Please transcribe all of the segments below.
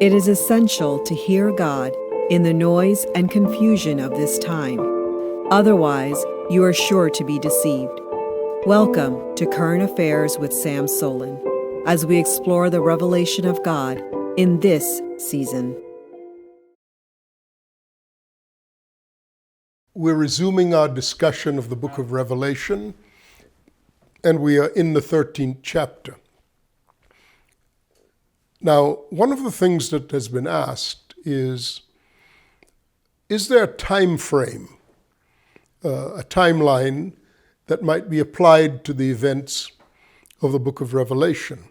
It is essential to hear God in the noise and confusion of this time. Otherwise, you are sure to be deceived. Welcome to Current Affairs with Sam Solon, as we explore the revelation of God in this season. We're resuming our discussion of the book of Revelation, and we are in the 13th chapter. Now, one of the things that has been asked is there a time frame, a timeline that might be applied to the events of the book of Revelation?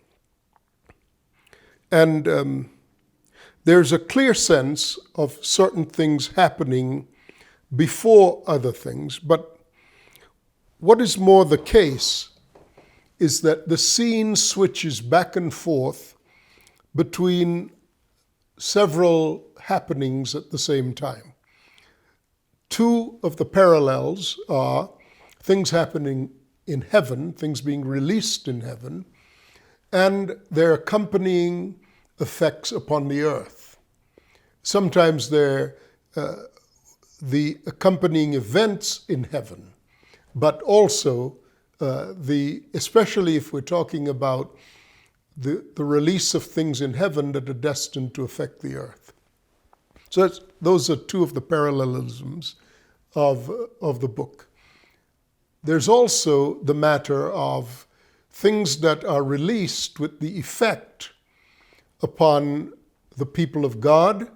And there's a clear sense of certain things happening before other things, but what is more the case is that the scene switches back and forth between several happenings at the same time. Two of the parallels are things happening in heaven, things being released in heaven, and their accompanying effects upon the earth. Sometimes they're the accompanying events in heaven, but also especially if we're talking about the release of things in heaven that are destined to affect the earth. So those are two of the parallelisms of the book. There's also the matter of things that are released with the effect upon the people of God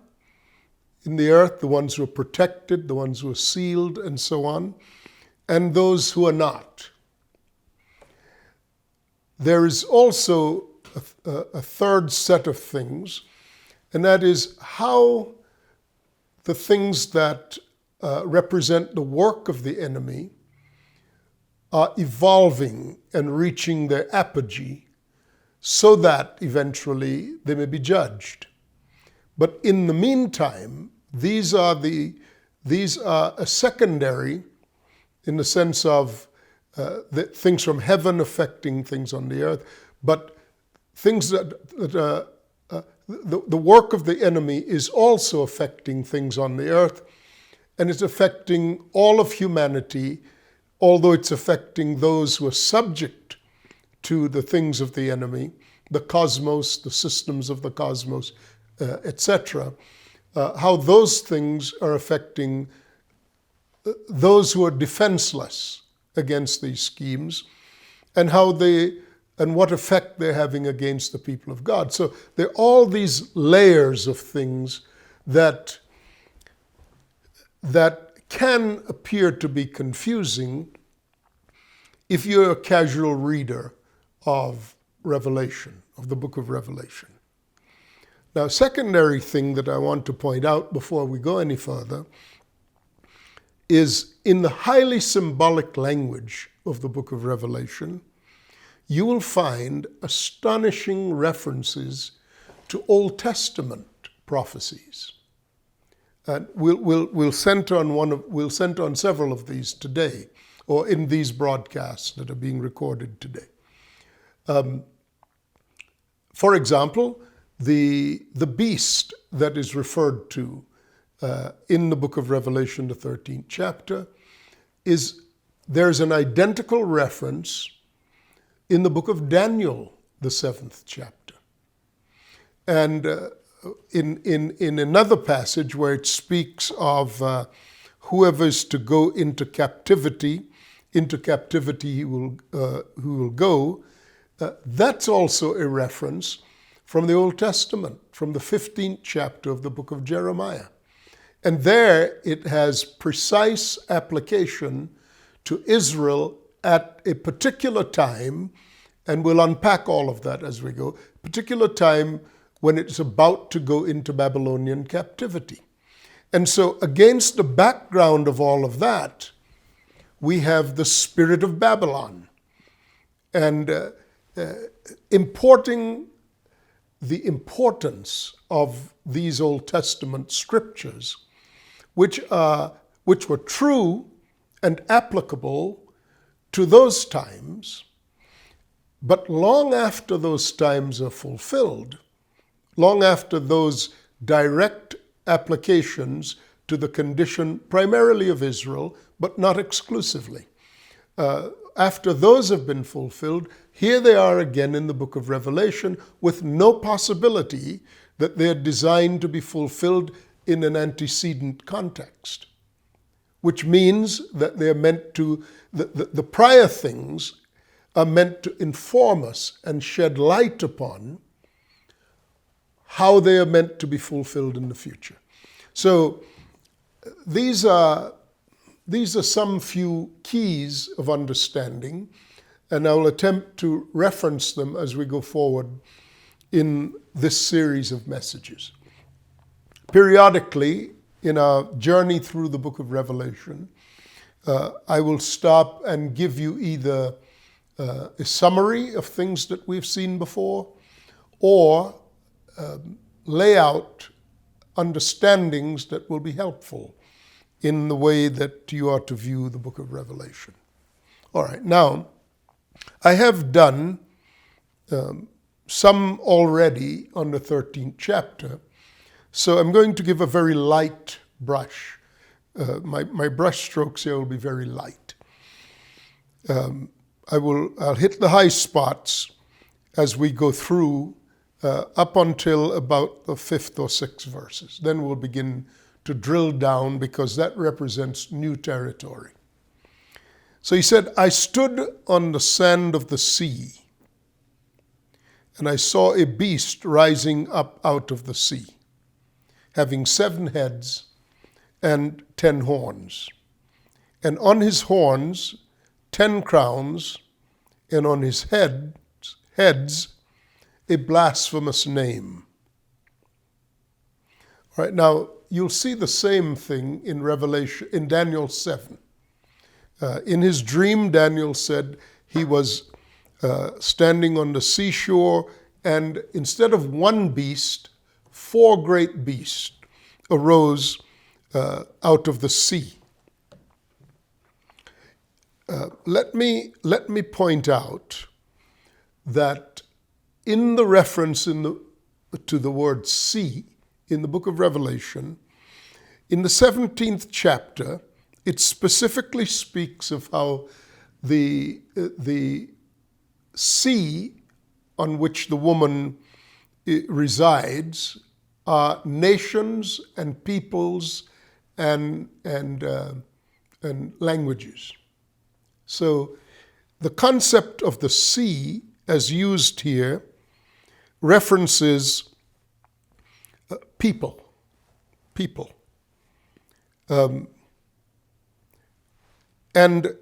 in the earth, the ones who are protected, the ones who are sealed, and so on, and those who are not. There is also a third set of things, and that is how the things that represent the work of the enemy are evolving and reaching their apogee so that eventually they may be judged. But in the meantime, these are a secondary in the sense of the things from heaven affecting things on the earth, but things the work of the enemy is also affecting things on the earth, and it's affecting all of humanity, although it's affecting those who are subject to the things of the enemy, the cosmos, the systems of the cosmos, etc. How those things are affecting those who are defenseless against these schemes, and what effect they're having against the people of God. So there are all these layers of things that can appear to be confusing if you're a casual reader of Revelation, of the book of Revelation. Now, a secondary thing that I want to point out before we go any further is in the highly symbolic language of the book of Revelation, you will find astonishing references to Old Testament prophecies. And we'll center on several of these today, or in these broadcasts that are being recorded today. For example, the beast that is referred to in the book of Revelation, the 13th chapter, there's an identical reference in the book of Daniel, the 7th chapter. And in another passage where it speaks of whoever is to go into captivity who will go, that's also a reference from the Old Testament, from the 15th chapter of the book of Jeremiah. And there it has precise application to Israel at a particular time, and we'll unpack all of that as we go, particular time when it's about to go into Babylonian captivity. And so against the background of all of that, we have the spirit of Babylon, and importing the importance of these Old Testament scriptures, which were true and applicable to those times, but long after those times are fulfilled, long after those direct applications to the condition primarily of Israel, but not exclusively. After those have been fulfilled, here they are again in the book of Revelation with no possibility that they're designed to be fulfilled in an antecedent context, which means that they're meant to, the prior things are meant to inform us and shed light upon how they are meant to be fulfilled in the future. So these are some few keys of understanding, and I will attempt to reference them as we go forward in this series of messages. Periodically, in our journey through the book of Revelation, I will stop and give you either a summary of things that we've seen before, or lay out understandings that will be helpful in the way that you are to view the book of Revelation. All right, now, I have done some already on the 13th chapter, so I'm going to give a very light brush. My brush strokes here will be very light. I'll hit the high spots as we go through up until about the 5th or 6th verses. Then we'll begin to drill down, because that represents new territory. So he said, I stood on the sand of the sea, and I saw a beast rising up out of the sea, having 7 heads and 10 horns, and on his horns 10 crowns, and on his heads a blasphemous name. All right, now you'll see the same thing in Daniel 7. In his dream, Daniel said he was standing on the seashore, and instead of one beast, 4 great beasts arose out of the sea. Let me point out that in the reference to the word sea in the book of Revelation, in the 17th chapter, it specifically speaks of how the sea on which the woman resides are nations and peoples and languages. So the concept of the sea, as used here, references people. And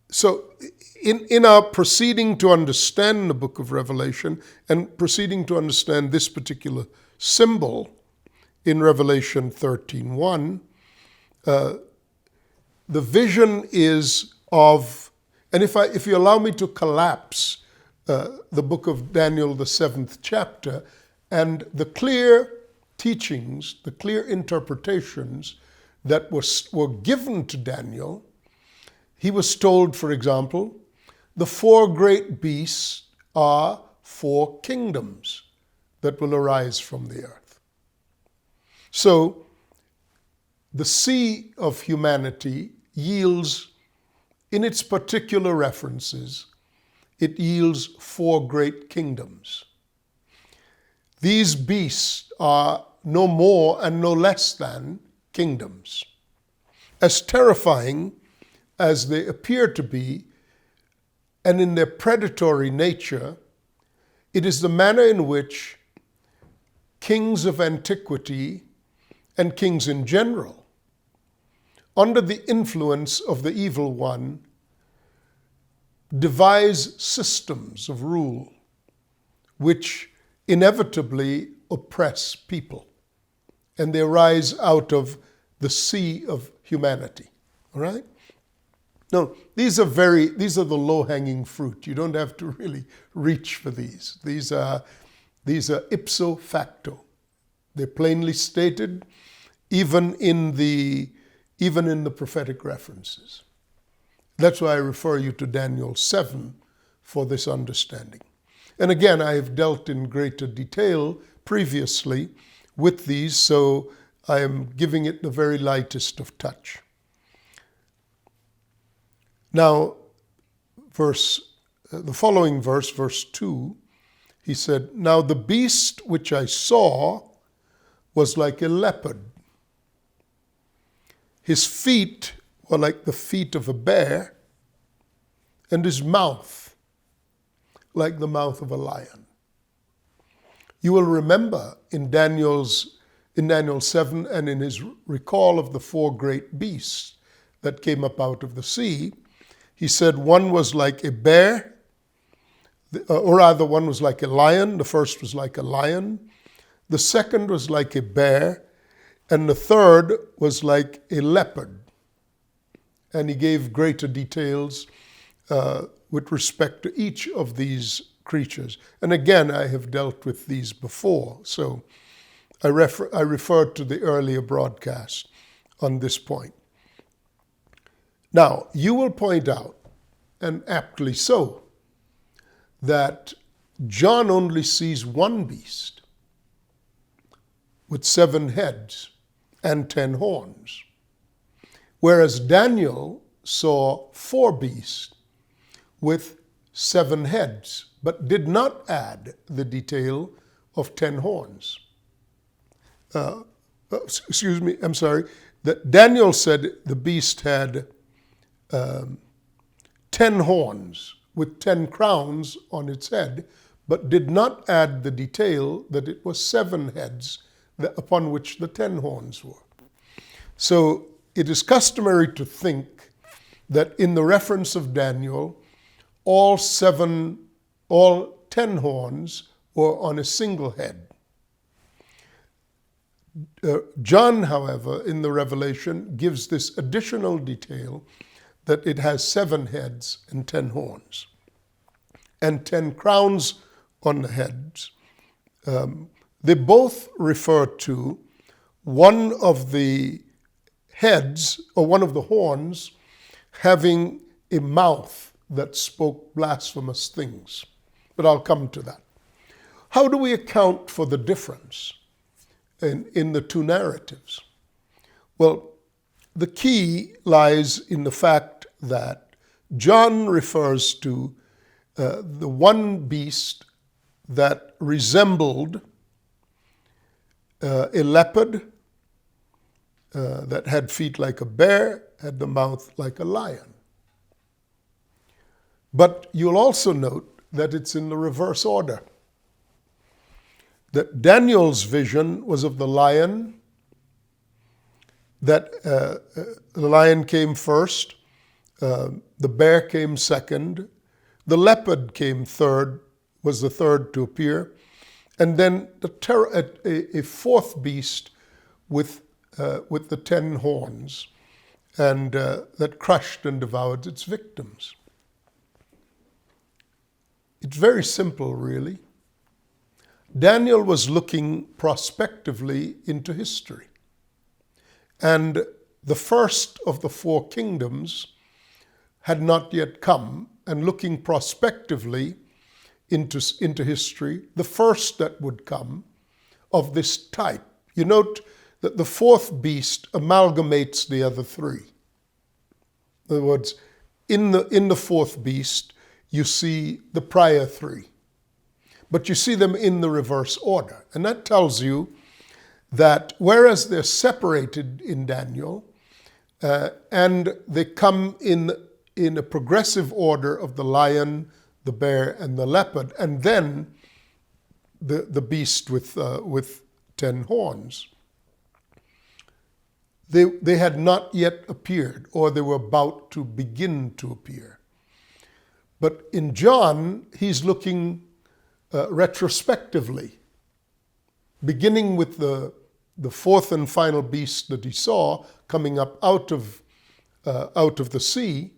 so in our proceeding to understand the book of Revelation and proceeding to understand this particular symbol in Revelation 13:1, the vision is of, and if you allow me to collapse the book of Daniel, the 7th chapter, and the clear teachings, the clear interpretations that were given to Daniel, he was told, for example, the 4 great beasts are 4 kingdoms that will arise from the earth. So the sea of humanity yields, in its particular references, it yields 4 great kingdoms. These beasts are no more and no less than kingdoms. As terrifying as they appear to be, and in their predatory nature, it is the manner in which kings of antiquity and kings in general, under the influence of the evil one, devise systems of rule which inevitably oppress people, and they rise out of the sea of humanity. All right? No, these are the low-hanging fruit. You don't have to really reach for these. These are ipso facto. They're plainly stated, even in the prophetic references. That's why I refer you to Daniel 7 for this understanding. And again, I have dealt in greater detail previously with these, so I am giving it the very lightest of touch. Now, the following verse, verse 2, he said, "Now the beast which I saw was like a leopard. His feet were like the feet of a bear, and his mouth like the mouth of a lion." You will remember in Daniel 7 and in his recall of the 4 great beasts that came up out of the sea, he said one was like a bear, or rather one was like a lion. The first was like a lion. The second was like a bear. And the third was like a leopard. And he gave greater details with respect to each of these creatures. And again, I have dealt with these before. So I referred to the earlier broadcast on this point. Now, you will point out, and aptly so, that John only sees one beast with 7 heads and 10 horns, whereas Daniel saw 4 beasts with 7 heads, but did not add the detail of 10 horns. That Daniel said the beast had 10 horns with 10 crowns on its head, but did not add the detail that it was 7 heads upon which the 10 horns were. So it is customary to think that in the reference of Daniel, all 10 horns were on a single head. John, however, in the Revelation, gives this additional detail that it has 7 heads and 10 horns, and 10 crowns on the heads. They both refer to one of the heads, or one of the horns, having a mouth that spoke blasphemous things. But I'll come to that. How do we account for the difference in the 2 narratives? Well, the key lies in the fact that John refers to the one beast that resembled a leopard, that had feet like a bear, had the mouth like a lion. But you'll also note that it's in the reverse order. That Daniel's vision was of the lion, that the lion came first, the bear came second, the leopard came third, was the third to appear, and then a fourth beast with the 10 horns, and that crushed and devoured its victims. It's very simple, really. Daniel was looking prospectively into history. And the first of the 4 kingdoms had not yet come, and looking prospectively into history, the first that would come of this type. You note that the 4th beast amalgamates the other 3. In other words, in the 4th beast, you see the prior 3. But you see them in the reverse order. And that tells you that whereas they're separated in Daniel, and they come in a progressive order of the lion, the bear, and the leopard, and then the beast with 10 horns, they had not yet appeared, or they were about to begin to appear. But in John, he's looking retrospectively, beginning with the 4th and final beast that he saw coming up out of the sea.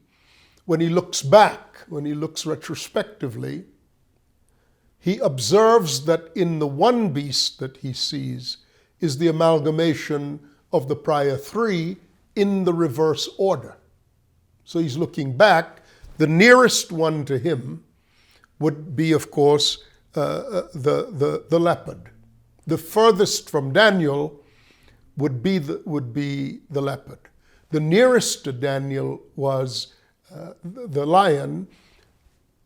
When he looks back, when he looks retrospectively, he observes that in the one beast that he sees is the amalgamation of the prior 3 in the reverse order. So he's looking back. The nearest one to him would be, of course, the leopard. The furthest from Daniel would be the leopard. The nearest to Daniel was the lion.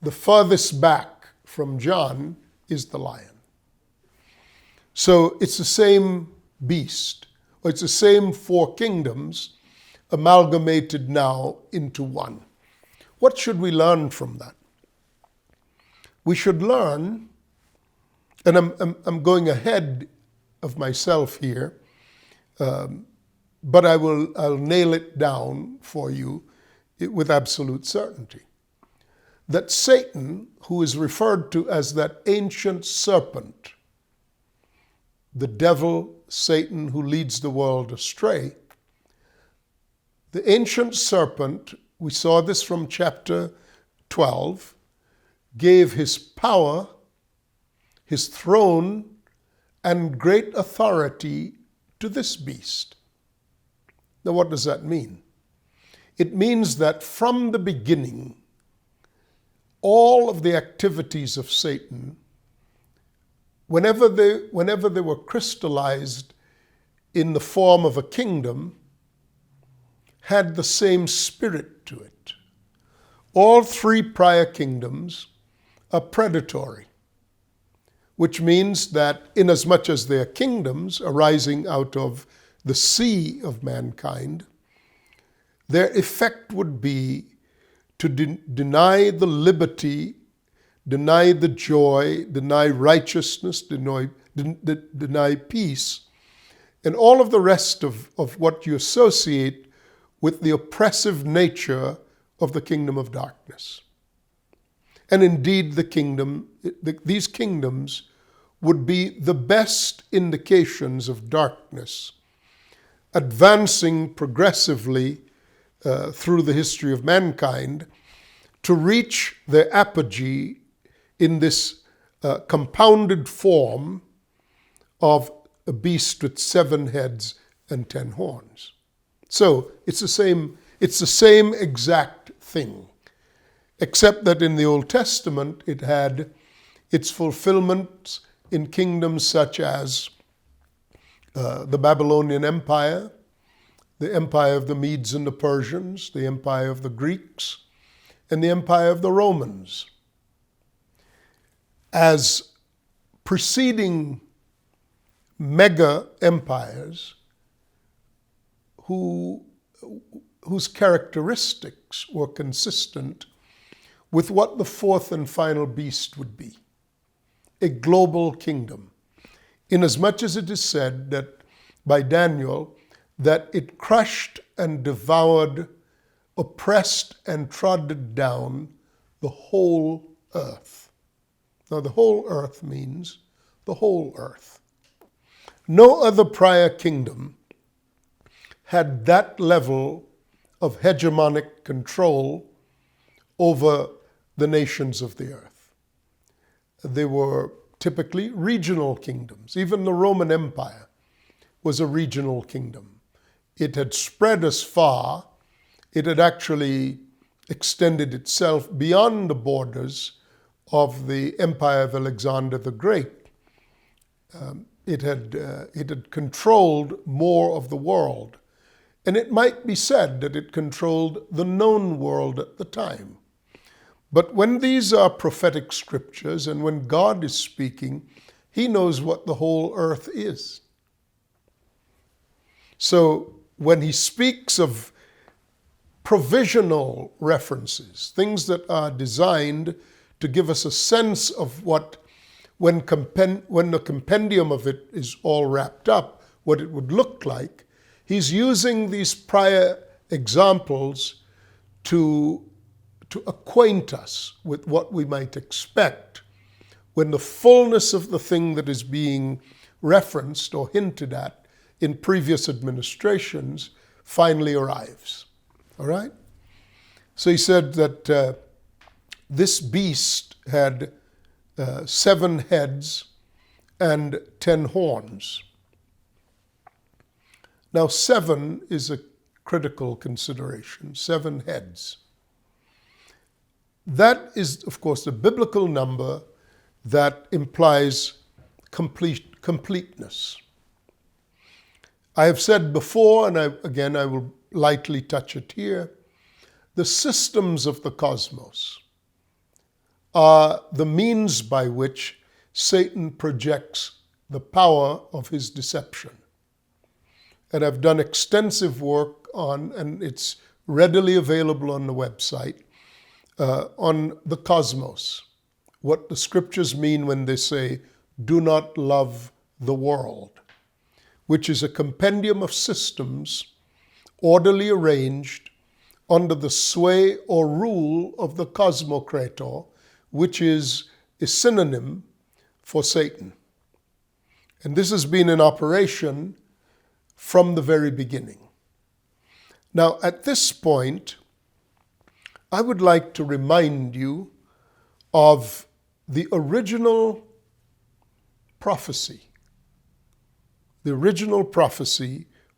The furthest back from John is the lion. So it's the same beast, or it's the same four kingdoms amalgamated now into one. What should we learn from that? We should learn, and I'm going ahead of myself here, but I'll nail it down for you with absolute certainty. That Satan, who is referred to as that ancient serpent, the devil, Satan, who leads the world astray, the ancient serpent, we saw this from chapter 12, gave his power, his throne, and great authority to this beast. Now, what does that mean? It means that from the beginning, all of the activities of Satan, whenever they were crystallized in the form of a kingdom, had the same spirit to it. All three prior kingdoms are predatory, which means that inasmuch as they are kingdoms arising out of the sea of mankind, their effect would be to deny the liberty, deny the joy, deny righteousness, deny peace, and all of the rest of what you associate with the oppressive nature of the kingdom of darkness. And indeed, these kingdoms would be the best indications of darkness, advancing progressively through the history of mankind to reach their apogee in this compounded form of a beast with 7 heads and 10 horns. So it's the same exact thing, except that in the Old Testament it had its fulfillment in kingdoms such as the Babylonian Empire, the empire of the Medes and the Persians, the empire of the Greeks, and the empire of the Romans, as preceding mega empires whose characteristics were consistent with what the fourth and final beast would be, a global kingdom, inasmuch as it is said that by Daniel that it crushed and devoured, oppressed and trodden down the whole earth. Now, the whole earth means the whole earth. No other prior kingdom had that level of hegemonic control over the nations of the earth. They were typically regional kingdoms. Even the Roman Empire was a regional kingdom. It had spread as far, it had actually extended itself beyond the borders of the empire of Alexander the Great. It had controlled more of the world. And it might be said that it controlled the known world at the time. But when these are prophetic scriptures and when God is speaking, he knows what the whole earth is. So when he speaks of provisional references, things that are designed to give us a sense of what, when the compendium of it is all wrapped up, what it would look like, he's using these prior examples to acquaint us with what we might expect when the fullness of the thing that is being referenced or hinted at in previous administrations finally arrives. All right? So he said that this beast had 7 heads and 10 horns. Now, 7 is a critical consideration, 7 heads. That is, of course, the biblical number that implies completeness. I have said before, and I will lightly touch it here, the systems of the cosmos are the means by which Satan projects the power of his deception. And I've done extensive work on, and it's readily available on the website, on the cosmos, what the scriptures mean when they say, do not love the world, which is a compendium of systems orderly arranged under the sway or rule of the cosmocrator, which is a synonym for Satan. And this has been in operation from the very beginning. Now, at this point, I would like to remind you of the original prophecy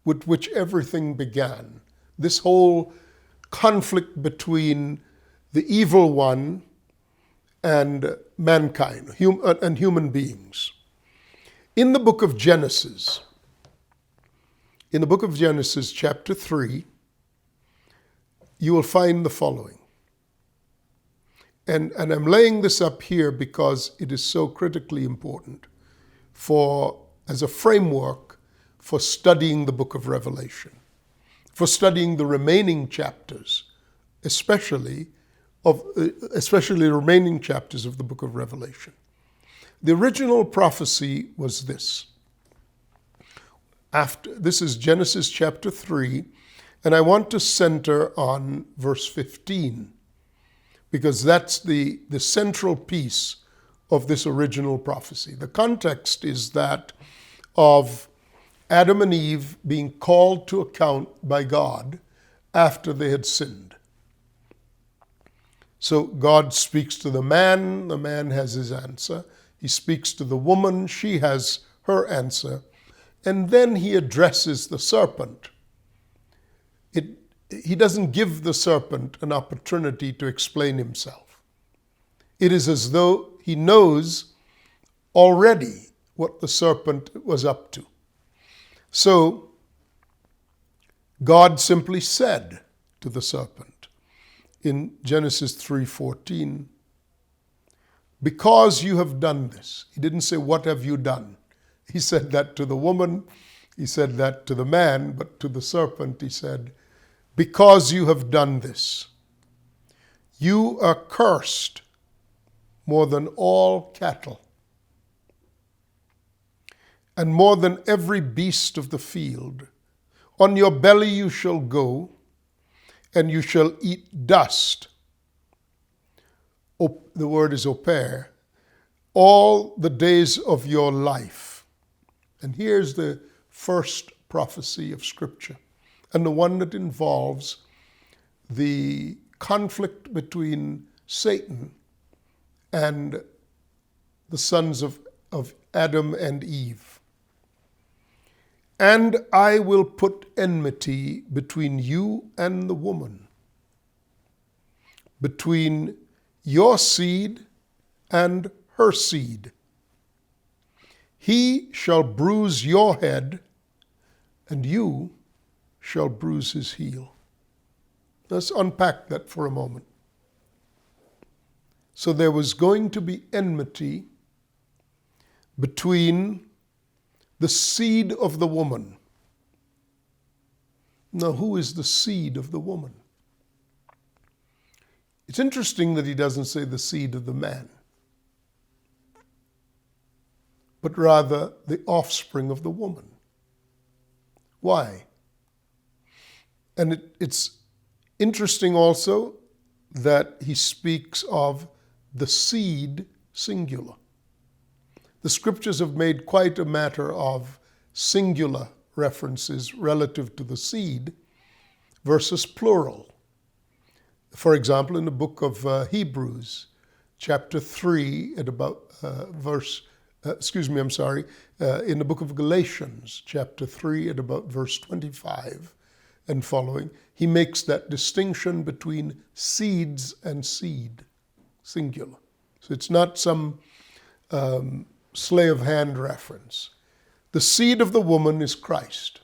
with which everything began. This whole conflict between the evil one and mankind, and human beings. In the book of Genesis, chapter 3, you will find the following. And I'm laying this up here because it is so critically important as a framework for studying the book of Revelation, for studying the remaining chapters, especially the remaining chapters of the book of Revelation. The original prophecy was this. This is Genesis chapter 3, and I want to center on verse 15, because that's the central piece of this original prophecy. The context is that of Adam and Eve being called to account by God after they had sinned. So God speaks to the man has his answer. He speaks to the woman, she has her answer. And then he addresses the serpent. He doesn't give the serpent an opportunity to explain himself. It is as though he knows already what the serpent was up to. So God simply said to the serpent in Genesis 3:14, because you have done this. He didn't say, what have you done? He said that to the woman, he said that to the man, but to the serpent he said, because you have done this, you are cursed more than all cattle, and more than every beast of the field. On your belly you shall go, and you shall eat dust. The word is oper, all the days of your life. And here's the first prophecy of Scripture, and the one that involves the conflict between Satan and the sons of Adam and Eve. And I will put enmity between you and the woman, between your seed and her seed. He shall bruise your head, and you shall bruise his heel. Let's unpack that for a moment. So there was going to be enmity between the seed of the woman. Now, who is the seed of the woman? It's interesting that he doesn't say the seed of the man, but rather the offspring of the woman. Why? And it's interesting also that he speaks of the seed singular. The scriptures have made quite a matter of singular references relative to the seed versus plural. For example, in the book of Hebrews, chapter 3, at about in the book of Galatians, chapter 3, at about verse 25 and following, he makes that distinction between seeds and seed, singular. So it's not some sleight of hand reference. The seed of the woman is Christ.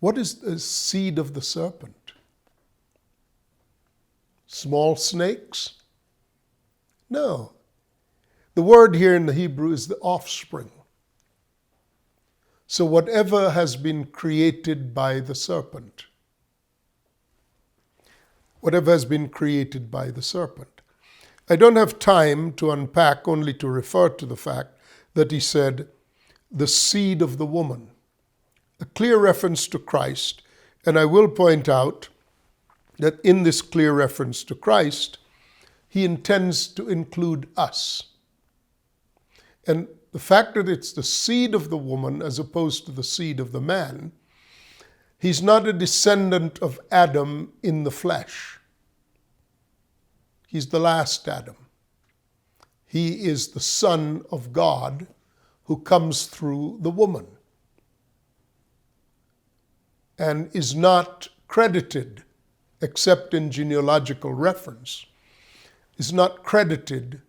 What is the seed of the serpent? Small snakes? No. The word here in the Hebrew is the offspring. So whatever has been created by the serpent. Whatever has been created by the serpent. I don't have time to unpack, only to refer to the fact that he said, the seed of the woman. A clear reference to Christ. And I will point out that in this clear reference to Christ, he intends to include us. And the fact that it's the seed of the woman as opposed to the seed of the man, he's not a descendant of Adam in the flesh. He's the last Adam. He is the Son of God who comes through the woman and is not credited, except in genealogical reference, is not credited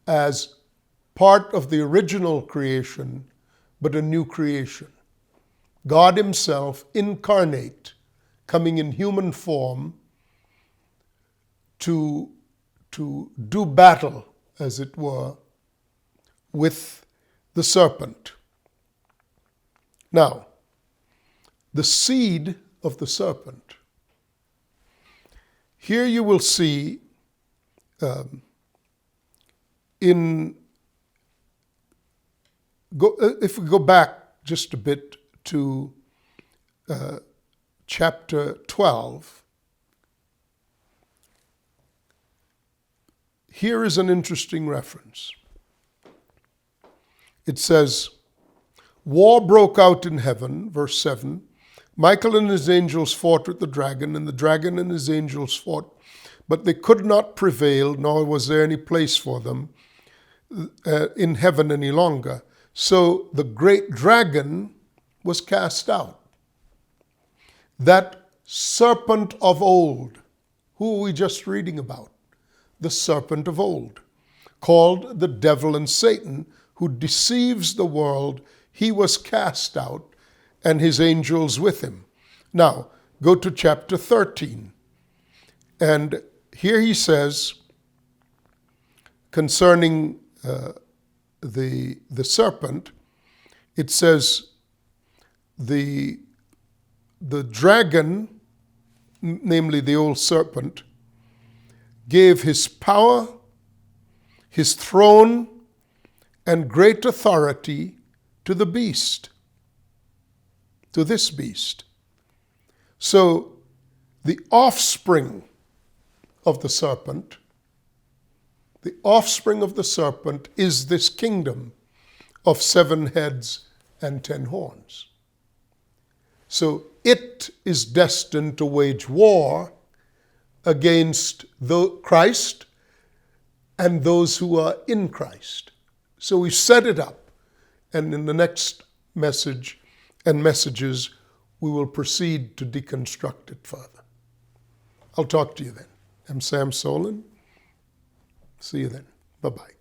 as part of the original creation, but a new creation. God himself incarnate, coming in human form to do battle, as it were, with the serpent. Now, the seed of the serpent. Here you will see if we go back just a bit to chapter 12, here is an interesting reference. It says, war broke out in heaven, verse 7. Michael and his angels fought with the dragon, and the dragon and his angels fought, but they could not prevail, nor was there any place for them in heaven any longer. So the great dragon was cast out. That serpent of old, who are we just reading about? The serpent of old, called the devil and Satan, who deceives the world, he was cast out, and his angels with him. Now, go to chapter 13. And here he says, concerning the serpent, it says, the dragon, namely the old serpent, gave his power, his throne, and great authority to the beast, to this beast. So the offspring of the serpent is this kingdom of 7 heads and 10 horns. So it is destined to wage war against Christ and those who are in Christ. So we set it up, and in the next message and messages, we will proceed to deconstruct it further. I'll talk to you then. I'm Sam Solon. See you then. Bye-bye.